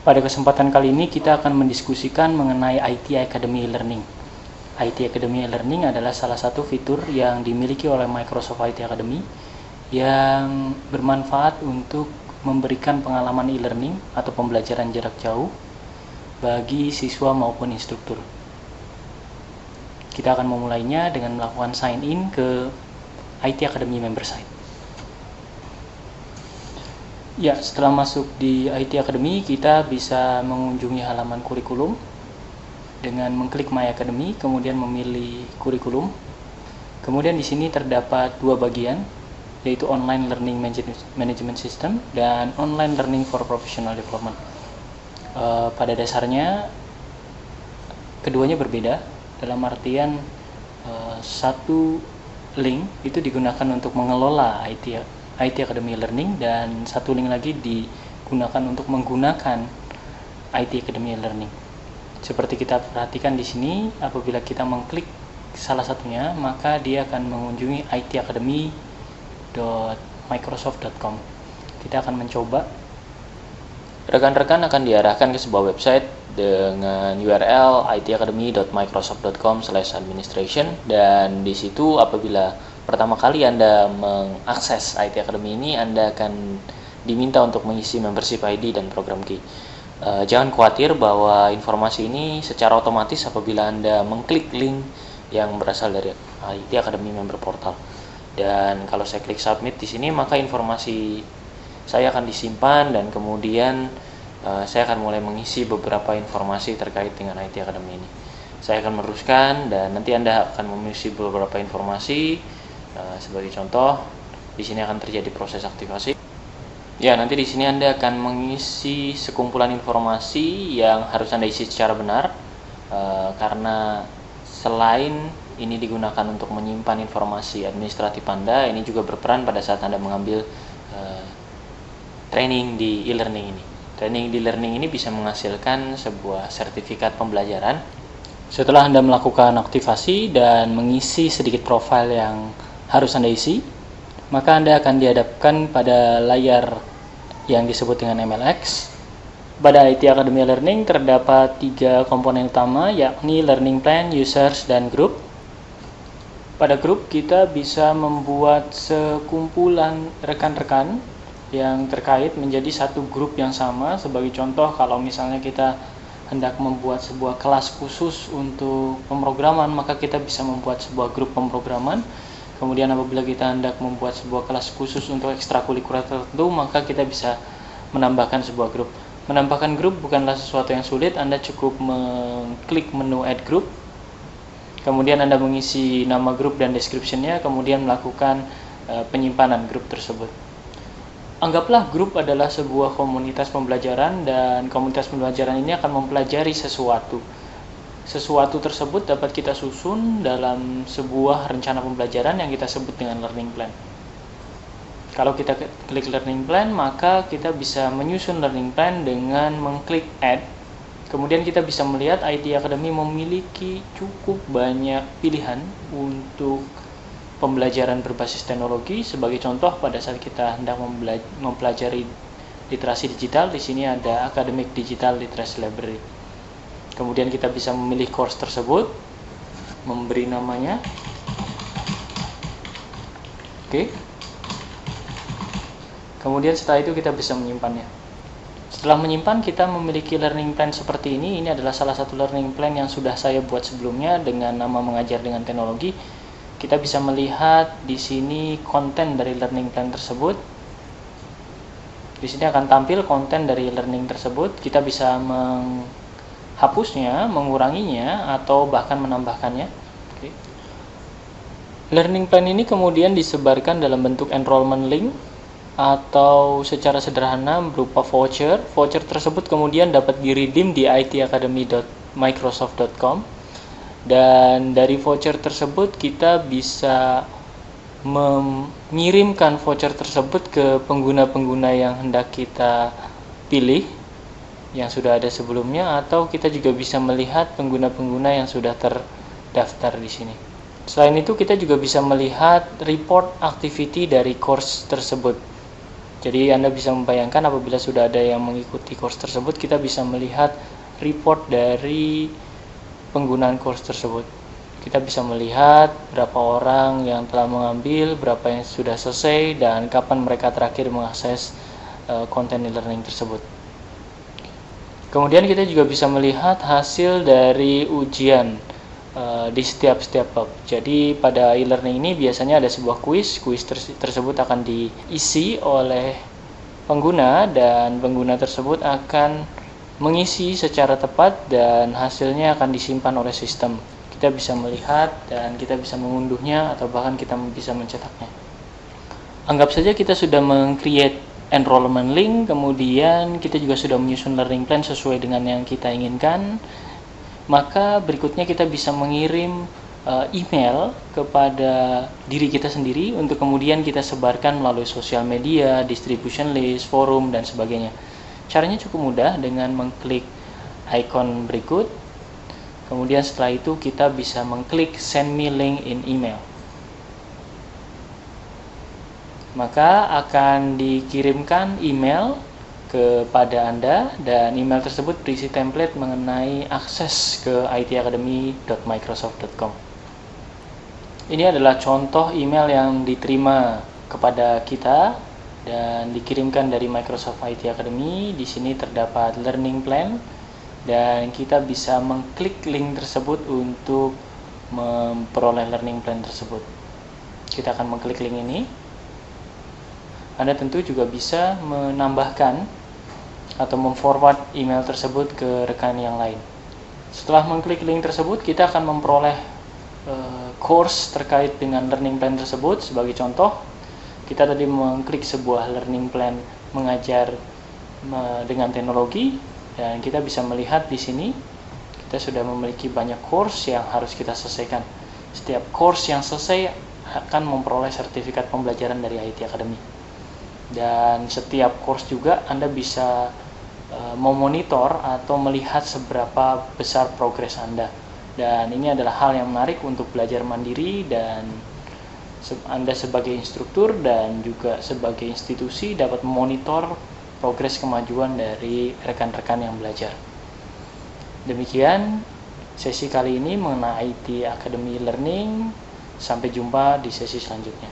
Pada kesempatan kali ini kita akan mendiskusikan mengenai IT Academy Learning. IT Academy Learning adalah salah satu fitur yang dimiliki oleh Microsoft IT Academy yang bermanfaat untuk memberikan pengalaman e-learning atau pembelajaran jarak jauh bagi siswa maupun instruktur. Kita akan memulainya dengan melakukan sign in ke IT Academy member site. Ya, setelah masuk di IT Academy, kita bisa mengunjungi halaman kurikulum dengan mengklik My Academy, kemudian memilih kurikulum. Kemudian di sini terdapat dua bagian, yaitu Online Learning Management System dan Online Learning for Professional Development. Pada dasarnya, keduanya berbeda, dalam artian satu link itu digunakan untuk mengelola IT Academy Learning dan satu link lagi digunakan untuk menggunakan IT Academy Learning. Seperti kita perhatikan di sini, apabila kita mengklik salah satunya, maka dia akan mengunjungi itacademy.microsoft.com. Kita akan mencoba. Rekan-rekan akan diarahkan ke sebuah website dengan URL itacademy.microsoft.com/administration, dan di situ apabila pertama kali Anda mengakses IT Academy ini, Anda akan diminta untuk mengisi membership ID dan program key. Jangan khawatir bahwa informasi ini secara otomatis apabila Anda mengklik link yang berasal dari IT Academy member portal. Dan kalau saya klik submit di sini, maka informasi saya akan disimpan dan kemudian saya akan mulai mengisi beberapa informasi terkait dengan IT Academy ini. Saya akan meneruskan dan nanti Anda akan mengisi beberapa informasi. Sebagai contoh, di sini akan terjadi proses aktivasi. Ya, nanti di sini Anda akan mengisi sekumpulan informasi yang harus Anda isi secara benar, karena selain ini digunakan untuk menyimpan informasi administratif Anda, ini juga berperan pada saat Anda mengambil training di e-learning ini. Training di e-learning ini bisa menghasilkan sebuah sertifikat pembelajaran. Setelah Anda melakukan aktivasi dan mengisi sedikit profil yang harus Anda isi, maka Anda akan dihadapkan pada layar yang disebut dengan MLX. Pada IT Academy Learning terdapat 3 komponen utama, yakni Learning Plan, Users, dan Group. Pada grup kita bisa membuat sekumpulan rekan-rekan yang terkait menjadi satu grup yang sama. Sebagai contoh, kalau misalnya kita hendak membuat sebuah kelas khusus untuk pemrograman, maka kita bisa membuat sebuah grup pemrograman. Kemudian apabila kita hendak membuat sebuah kelas khusus untuk ekstrakurikuler tertentu, maka kita bisa menambahkan sebuah grup. Menambahkan grup bukanlah sesuatu yang sulit. Anda cukup mengklik menu Add Group, kemudian Anda mengisi nama grup dan description-nya, kemudian melakukan penyimpanan grup tersebut. Anggaplah grup adalah sebuah komunitas pembelajaran, dan komunitas pembelajaran ini akan mempelajari sesuatu. Sesuatu tersebut dapat kita susun dalam sebuah rencana pembelajaran yang kita sebut dengan learning plan. Kalau kita klik learning plan, maka kita bisa menyusun learning plan dengan mengklik add. Kemudian kita bisa melihat IT Academy memiliki cukup banyak pilihan untuk pembelajaran berbasis teknologi. Sebagai contoh, pada saat kita hendak mempelajari literasi digital, di sini ada Academic Digital Literacy Library. Kemudian kita bisa memilih course tersebut, memberi namanya. Oke. Kemudian setelah itu kita bisa menyimpannya. Setelah menyimpan, kita memiliki learning plan seperti ini. Ini adalah salah satu learning plan yang sudah saya buat sebelumnya dengan nama Mengajar dengan Teknologi. Kita bisa melihat di sini konten dari learning plan tersebut. Di sini akan tampil konten dari learning tersebut. Kita bisa menghapusnya, menguranginya, atau bahkan menambahkannya. Oke. Learning plan ini kemudian disebarkan dalam bentuk enrollment link atau secara sederhana berupa voucher. Voucher tersebut kemudian dapat di-redeem di itacademy.microsoft.com. Dan dari voucher tersebut kita bisa mengirimkan voucher tersebut ke pengguna-pengguna yang hendak kita pilih yang sudah ada sebelumnya, atau kita juga bisa melihat pengguna-pengguna yang sudah terdaftar di sini. Selain itu, kita juga bisa melihat report activity dari course tersebut. Jadi Anda bisa membayangkan apabila sudah ada yang mengikuti course tersebut, kita bisa melihat report dari penggunaan course tersebut. Kita bisa melihat berapa orang yang telah mengambil, berapa yang sudah selesai, dan kapan mereka terakhir mengakses konten e-learning tersebut. Kemudian kita juga bisa melihat hasil dari ujian di setiap bab. Jadi pada e-learning ini biasanya ada sebuah kuis tersebut akan diisi oleh pengguna dan pengguna tersebut akan mengisi secara tepat dan hasilnya akan disimpan oleh sistem. Kita bisa melihat dan kita bisa mengunduhnya atau bahkan kita bisa mencetaknya. Anggap saja kita sudah meng-create enrollment link, kemudian kita juga sudah menyusun learning plan sesuai dengan yang kita inginkan. Maka berikutnya kita bisa mengirim email kepada diri kita sendiri untuk kemudian kita sebarkan melalui sosial media, distribution list, forum, dan sebagainya. Caranya cukup mudah dengan mengklik icon berikut. Kemudian setelah itu kita bisa mengklik send me link in email. Maka akan dikirimkan email kepada Anda dan email tersebut berisi template mengenai akses ke itacademy.microsoft.com. Ini adalah contoh email yang diterima kepada kita dan dikirimkan dari Microsoft IT Academy. Di sini terdapat learning plan dan kita bisa mengklik link tersebut untuk memperoleh learning plan tersebut. Kita akan mengklik link ini. Anda tentu juga bisa menambahkan atau memforward email tersebut ke rekan yang lain. Setelah mengklik link tersebut, kita akan memperoleh course terkait dengan learning plan tersebut. Sebagai contoh, kita tadi mengklik sebuah learning plan mengajar dengan teknologi, dan kita bisa melihat di sini kita sudah memiliki banyak course yang harus kita selesaikan. Setiap course yang selesai akan memperoleh sertifikat pembelajaran dari IT Academy. Dan setiap course juga Anda bisa memonitor atau melihat seberapa besar progres Anda. Dan ini adalah hal yang menarik untuk belajar mandiri, dan Anda sebagai instruktur dan juga sebagai institusi dapat memonitor progres kemajuan dari rekan-rekan yang belajar. Demikian sesi kali ini mengenai IT Academy Learning. Sampai jumpa di sesi selanjutnya.